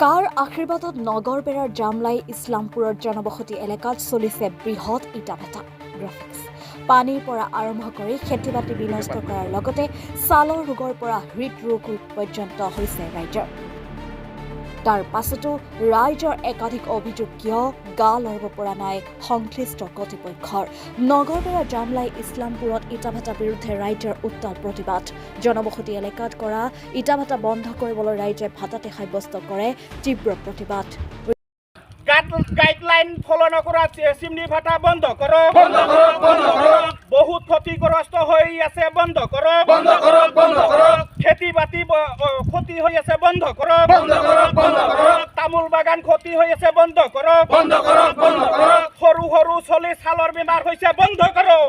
কাৰ আশীৰ্বাদত নগৰবেৰাৰ জামলাই ইছলামপুৰৰ জনবসতি এলেকাত চলিছে বৃহৎ ইটাভাটা গ্ৰাফিক্স। পানীৰ পৰা আৰম্ভ কৰি খেতি-বাতি বিনষ্ট কৰাৰ লগতে ছালৰ ৰোগৰ পৰা হৃদৰোগ পৰ্যন্ত হৈছে ৰাইজৰ। তাৰ পাছতো ৰাইজৰ একাধিক অভিযোগ কিয় গা লৰাব পৰা নাই সংশ্লিষ্ট কৰ্তৃপক্ষৰ। নগৰবেৰা জামলাই ইছলামপুৰত ইটাভাটাৰ বিৰুদ্ধে ৰাইজৰ উত্তাল প্ৰতিবাদ। জনবসতি এলেকাত কৰা ইটাভাটা বন্ধ কৰিবলৈ ৰাইজে ভাটাতে সাব্যস্ত কৰে তীব্ৰ প্ৰতিবাদ। গাইডলাইন ফলো নকৰা চিমনি ভাটা বন্ধ কৰক, বহুত ক্ষতিগ্ৰস্ত হৈ আছে, বন্ধ কৰক, খেতি বাতি ক্ষতি হৈ আছে, বন্ধ কৰক, তামোল বাগান ক্ষতি হৈ আছে, বন্ধ কৰক, সৰু সৰু চলি ছালৰ বেমাৰ হৈছে, বন্ধ কৰক।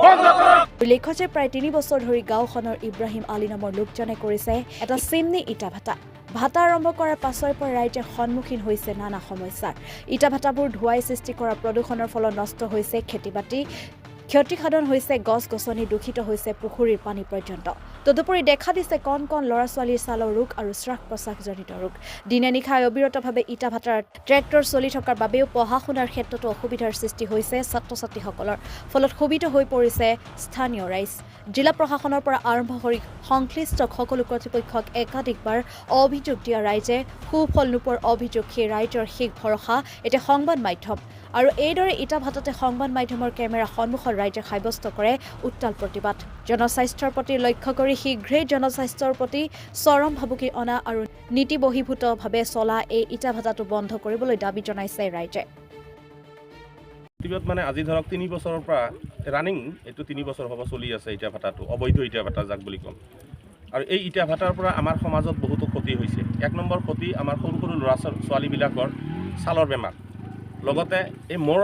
উল্লেখ্য যে প্ৰায় 3 বছৰ ধৰি গাঁওখনৰ ইব্ৰাহিম আলী নামৰ লোকজনে কৰিছে এটা চিমনি ইটাভাটা। ভাটা আৰম্ভ কৰাৰ পাছৰ পৰা ৰাইজে সন্মুখীন হৈছে নানা সমস্যাৰ। ইটাভাটাবোৰ ধোৱাই সৃষ্টি কৰা প্ৰদূষণৰ ফলত নষ্ট হৈছে খেতি-বাতি, ক্ষতিসাধন হৈছে গছ-গছনি, দূষিত হৈছে পুখুৰীৰ পানী পৰ্যন্ত। তদুপৰি দেখা দিছে কণ কণ ল'ৰা-ছোৱালীৰ ছালৰ ৰোগ আৰু শ্বাস-প্ৰশ্বাসজনিত ৰোগ। দিনে নিশাই অবিৰতভাৱে ইটাভাটাৰ ট্ৰেক্টৰ চলি থকাৰ বাবেও পঢ়া-শুনাৰ ক্ষেত্ৰতো অসুবিধাৰ সৃষ্টি হৈছে ছাত্ৰ-ছাত্ৰীসকলৰ। ফলত ক্ষোভিত হৈ পৰিছে স্থানীয় ৰাইজ। জিলা প্ৰশাসনৰ পৰা আৰম্ভ কৰি সংশ্লিষ্ট সকলো কৰ্তৃপক্ষক একাধিকবাৰ অভিযোগ দিয়া ৰাইজে সুফল নোপোৱাৰ অভিযোগ সেই ৰাইজৰ শেষ ভৰসা এতিয়া সংবাদ মাধ্যম। আৰু এইদৰে ইটাভাটাতে সংবাদ মাধ্যমৰ কেমেৰা সন্মুখত ৰাইজে সাব্যস্ত কৰে উত্তাল প্ৰতিবাদ। জনস্বাস্থ্যৰ প্ৰতি লক্ষ্য কৰি শীঘ্ৰেই জনস্বাস্থ্যৰ প্ৰতি চৰম ভাবুকি অনা আৰু নীতি বহিৰ্ভূতভাৱে চলা এই ইটাভাটাটো বন্ধ কৰিবলৈ দাবী জনাইছে ৰাইজে। মানে আজি ধৰক 3 বছৰৰ পৰা ৰানিং এইটো 3 বছৰ হ'ব চলি আছে ইটাভাটাটো, অবৈধ ইটাভাটা যাক বুলি ক'ম। আৰু এই ইটাভাটাৰ পৰা আমাৰ সমাজত বহুতো ক্ষতি হৈছে। 1 নম্বৰ ক্ষতি আমাৰ সৰু সৰু ল'ৰা ছোৱালীবিলাকৰ ছালৰ বেমাৰ, লগতে এই মোৰ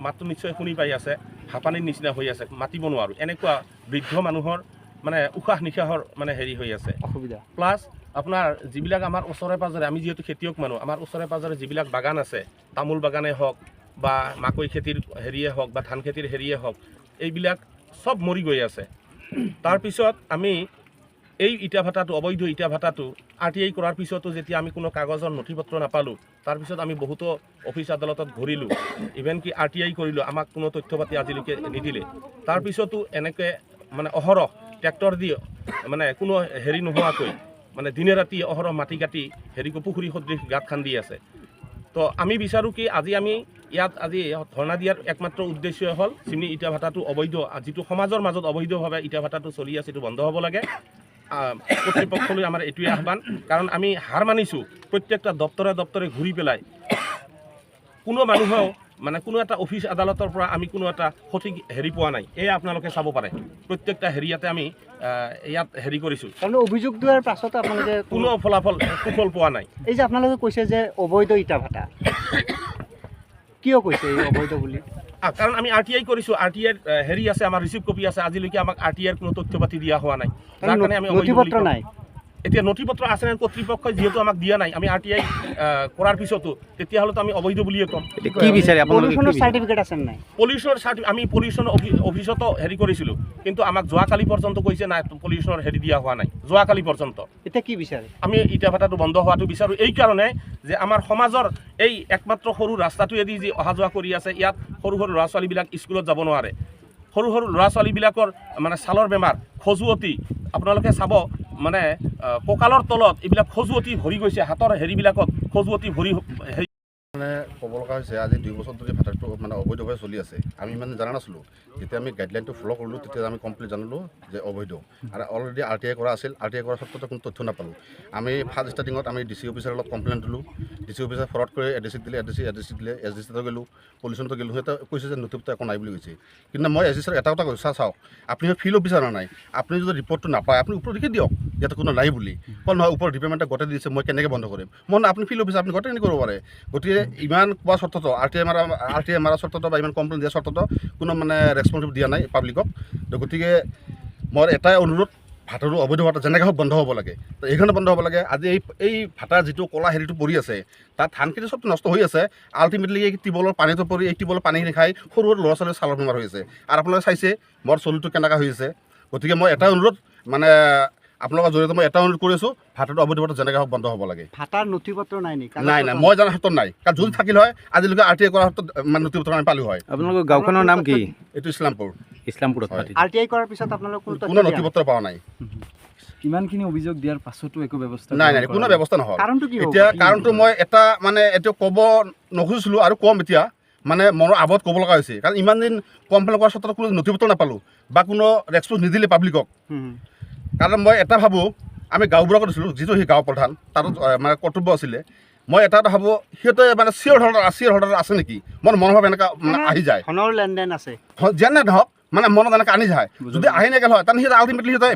মাতটো নিশ্চয় শুনি পাই আছে, হাঁপানীৰ নিচিনা হৈ আছে, মাতিব নোৱাৰোঁ, এনেকুৱা বৃদ্ধ মানুহৰ মানে উশাহ নিশাহৰ মানে হেৰি হৈ আছে অসুবিধা। প্লাছ আপোনাৰ যিবিলাক আমাৰ ওচৰে পাঁজৰে, আমি যিহেতু খেতিয়ক মানুহ, আমাৰ ওচৰে পাঁজৰে যিবিলাক বাগান আছে, তামোল বাগানেই হওক বা মাকৈ খেতিৰ হেৰিয়ে হওক বা ধান খেতিৰ হেৰিয়ে হওক, এইবিলাক চব মৰি গৈ আছে। তাৰপিছত আমি এই ইটাভাটাটো, অবৈধ ইটাভাটাটো RTI কৰাৰ পিছতো যেতিয়া আমি কোনো কাগজৰ নথি পত্ৰ নাপালোঁ, তাৰপিছত আমি বহুতো অফিচ আদালতত ঘূৰিলোঁ, ইভেন কি RTI কৰিলোঁ, আমাক কোনো তথ্য পাতি আজিলৈকে নিদিলে। তাৰপিছতো এনেকৈ মানে অহৰহ ট্ৰেক্টৰ দি মানে কোনো হেৰি নোহোৱাকৈ মানে দিনে ৰাতি অহৰহ মাটি কাটি পুখুৰী সদৃশ গাঁত খান্দি আছে। তো আমি বিচাৰোঁ কি আমি ইয়াত আজি ধৰ্ণা দিয়াৰ একমাত্ৰ উদ্দেশ্য হ'ল চিমনি ইটাভাটাটো অবৈধ, যিটো সমাজৰ মাজত অবৈধভাৱে ইটাভাটাটো চলি আছে, এইটো বন্ধ হ'ব লাগে। কৰ্তৃপক্ষলৈ আমাৰ এইটোৱে আহ্বান, কাৰণ আমি হাৰ মানিছোঁ প্ৰত্যেকটা দপ্তৰে ঘূৰি পেলাই কোনো মানুহেও মানে কোনো এটা অফিচ আদালতৰ পৰা আমি কোনো এটা সঠিক হেৰি পোৱা নাই। এয়া আপোনালোকে চাব পাৰে, প্ৰত্যেকটা হেৰিয়াতে আমি ইয়াত হেৰি কৰিছোঁ। অভিযোগ দিয়াৰ পাছতো আপোনালোকে কোনো সুফল পোৱা নাই। এই যে আপোনালোকে কৈছে যে অবৈধ ইটাভাটা, কিয় কৈছে এই অবৈধ বুলি? কাৰণ আমি RTI কৰিছোঁ, RTIৰ হেৰি আছে, আমাৰ ৰিচিভ কপি আছে, আজিলৈকে আমাক RTIৰ কোনো তথ্য পাতি দিয়া হোৱা নাই। যাৰ কাৰণে আমি নথিপত্ৰ নাই। এতিয়া নথি পত্ৰ আছে নে কৰ্তৃপক্ষই যিহেতু আমাক দিয়া নাই, আমি RTI কৰাৰ পিছতো তেতিয়াহ'লেতো আমি অবৈধ বুলিয়ে ক'ম। কি বিচাৰে আপোনালোকে? চাৰ্টিফিকেট আছে নাই? পলিউশ্যনৰ আমি পলিউশ্যন অফিচতো হেৰি কৰিছিলোঁ, কিন্তু আমাক যোৱাকালি পৰ্যন্ত কৈছে নাই, পলিউশ্যনৰ হেৰি দিয়া হোৱা নাই যোৱাকালি পৰ্যন্ত। এতিয়া কি বিচাৰে? আমি ইটাভাটাটো বন্ধ হোৱাটো বিচাৰোঁ এইকাৰণে যে আমাৰ সমাজৰ এই একমাত্ৰ সৰু ৰাস্তাটোৱেদি যি অহা যোৱা কৰি আছে, ইয়াত সৰু সৰু ল'ৰা ছোৱালীবিলাক স্কুলত যাব নোৱাৰে। সৰু সৰু ল'ৰা ছোৱালীবিলাকৰ মানে ছালৰ বেমাৰ, খজুৱতি, আপোনালোকে চাব মানে কঁকালৰ তলত এইবিলাক খজুৱতি ভৰি গৈছে, হাতৰ হেৰিবিলাকত খজুৱতি ভৰি মানে ক'ব লগা হৈছে আজি 2 বছৰ ধৰি ভাটাটো মানে অবৈধভাৱে চলি আছে। আমি মানে জানা নাছিলোঁ, যেতিয়া আমি গাইডলাইনটো ফ'ল' কৰিলোঁ তেতিয়া আমি কমপ্লিট জানিলোঁ যে অবৈধ। আৰু অলৰেডি RTI কৰা আছিল, RTI কৰাৰ ক্ষেত্ৰতো কোনো তথ্য নাপালোঁ। আমি ফাৰ্ষ্ট ষ্টাৰ্টিঙত আমি DC অফিচাৰৰ লগত কমপ্লেইন দিলোঁ, DC অফিচাৰ ফৰৱাৰ্ড কৰি ADC দিলে, ADC দিলে, SDCতো গ'লোঁ, পলিউশ্যনতো গ'লোঁ, সিহঁতে কৈছে যে নথি পত্ৰ একো নাই বুলি কৈছে। কিন্তু মই SDC এটা কথা কৈছোঁ, চাওক আপুনি ফিল্ড অফিচাৰ নাই, আপুনি যদি ৰিপৰ্টটো নাপায় আপুনি ওপৰত লিখি দিয়ক ইয়াতে কোনো নাই বুলি। কল নহয় ওপৰত ডিপাৰ্টমেণ্টে গোটেই দিছে, মই কেনেকৈ বন্ধ কৰিম? মই আপুনি ফিল্ড অফিচাৰ, আপুনি গোটেই কেনেকৈ কৰিব পাৰে? গতিকে ইমান কোৱা চৰ্ততো RTI মাৰা চৰ্ততো বা ইমান কমপ্লেইন দিয়া চৰ্ততো কোনো মানে ৰেছপন্সিভ দিয়া নাই পাব্লিকক। তো গতিকে মোৰ এটাই অনুৰোধ, ভাটাটো অবৈধ ভাটা যেনেকৈ হওক বন্ধ হ'ব লাগে, তো এইখনে বন্ধ হ'ব লাগে। আজি এই ভাটাৰ যিটো ক'লা হেৰিটো পৰি আছে, তাত ধান খেতি চবটো নষ্ট হৈ আছে। আল্টিমেটলি এই টিউবৱেলৰ পানীটো পৰি এই টিউবৱেলৰ পানীখিনি খাই সৰু সৰু ল'ৰা ছোৱালীৰ ছালৰ বেমাৰ হৈ আছে। আৰু আপোনালোকে চাইছে মোৰ চলিটো কেনেকুৱা হৈ আছে। গতিকে মই এটাই অনুৰোধ, মানে আপোনালোকৰ জৰিয়তে মই এটা অনুৰোধ কৰি আছোঁ ভাটাটো অবৈধ ভাটা যেনেকৈ হওক বন্ধ হ'ব লাগে ভাটাৰ নথি পত্ৰ নাই নেকি? নাই মই জনাৰ ক্ষেত্ৰত নাই কাৰণ যদি থাকিল হয় আজিলৈকে RTI কৰাৰ ক্ষেত্ৰত মানে নথি পত্ৰ আমি পালোঁ হয় আপোনালোকৰ গাঁওখনৰ নাম কি? এইটো ইছলামপুৰ ইছলামপুৰত হয়। মাটি RTI কৰাৰ পিছত আপোনালোক কোনো নথি পত্ৰ পোৱা নাই ইমানখিনি অভিযোগ দিয়াৰ পাছতো একো ব্যৱস্থা নাই কোনো ব্যৱস্থা নহ'ল কাৰণটো কি হ'ব? এতিয়া কাৰণটো মই এটা মানে এতিয়া ক'ব নোখোজিছিলোঁ আৰু ক'ম এতিয়া মানে মনৰ আৱত ক'ব লগা হৈছে কাৰণ ইমান দিন কমপ্লেইন কৰাৰ স্বত্তেও কোনো নথি পত্ৰ নাপালোঁ বা কোনো ৰেচপন্স নিদিলে পাব্লিকক কাৰণ মই এটা ভাবোঁ আমি গাঁওবোৰকো দিছিলোঁ যিটো সেই গাঁও প্ৰধান তাতো মানে কৰ্তব্য আছিলে মই এটা ভাবোঁ সিহঁতে মানে চিয়ৰ হোল্ডাৰ আছে নেকি মোৰ মনোভাৱ এনেকুৱা মানে আহি যায় ধনৰ লেনদেন আছে যেনে নহওক মানে মনত এনেকৈ আনি যায় যদি আহি নাগেল হয় তেনেহ'লে সিহঁতে আল্টিমেটলি সিহঁতে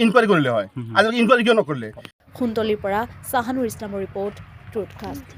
ইনকুৱাৰী কৰিলে হয় আজিলৈকে ইনকুৱাৰী কিয় নকৰিলে খুন্দলিৰ পৰা চাহানুৰ ইছলামৰ ৰিপৰ্ট ট্ৰুথকাষ্ট।